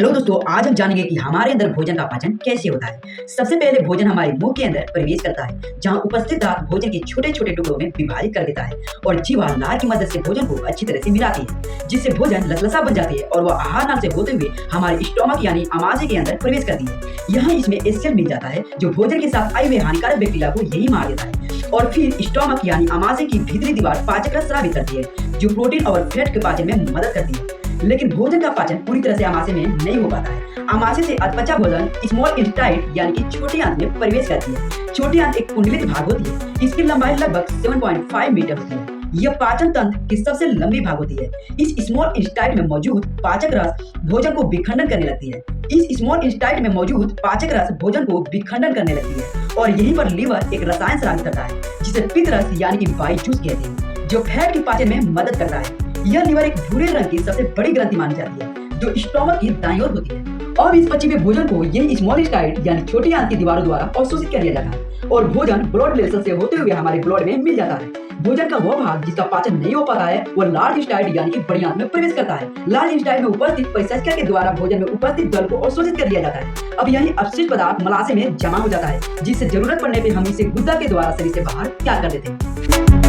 Hello दोस्तों, आज हम जानेंगे कि हमारे अंदर भोजन का पाचन कैसे होता है। सबसे पहले भोजन हमारे मुंह के अंदर प्रवेश करता है, जहां उपस्थित दांत भोजन के छोटे छोटे टुकड़ों में विभाजित कर देता है और जीवा लार की मदद से भोजन को अच्छी तरह से मिलाती है, जिससे भोजन लसलसा बन जाती है और वह आहार नाल से होते हुए हमारे स्टोमक यानी आमाशय के अंदर प्रवेश करती है। यहाँ इसमें एसिड मिल जाता है जो भोजन के साथ आए हुए हानिकारक बैक्टीरिया को यही मार देता है और फिर स्टोमक यानी आमाशय की भीतरी दीवार पाचक रस स्रावित करती है, जो प्रोटीन और फैट के पाचन में मदद करती है। लेकिन भोजन का पाचन पूरी तरह से आमाशय में नहीं हो पाता है। आमाशय से अधपचा भोजन स्मॉल इंटेस्टाइन यानी कि छोटी आंत में प्रवेश करती है। छोटी आंत एक कुंडलित भाग होती है, इसकी लंबाई लगभग 7.5 मीटर होती है। यह पाचन तंत्र की सबसे लंबी भाग होती है। इस स्मॉल इंटेस्टाइन में मौजूद पाचक रस भोजन को विखंडन करने लगती है। इस स्मॉल इंटेस्टाइन में मौजूद पाचक रस भोजन को विखंडन करने लगती है और यहीं पर लीवर एक रसायन स्रावित करता है जिसे पित्त रस यानी कि बाइल जूस कहते हैं, जो फैट के पाचन में मदद करता है। यह लीवर एक भूरे रंग की सबसे बड़ी ग्रंथि मानी जाती है जो स्टोमक की दाईं ओर होती है। अब इस पचे हुए भोजन को ये स्मॉल इंटेस्टाइन यानी छोटी आंत की दीवारों द्वारा अवशोषित कर लिया जाता है और भोजन ब्लड वेसल से होते हुए हमारे ब्लड में मिल जाता है। भोजन का वह भाग जिसका पाचन नहीं हो पाता है वह लार्ज इंटेस्टाइन यानी कि बड़ी आंत में प्रवेश करता है। लार्ज इंटेस्टाइन में उपस्थित परिसंचरण के द्वारा भोजन में उपस्थित जल को अवशोषित कर लिया जाता है। अब यही अपशिष्ट पदार्थ मलाशय में जमा हो जाता है, जिससे जरूरत पड़ने पर हम इसे गुदा के द्वारा शरीर से बाहर त्याग कर देते हैं।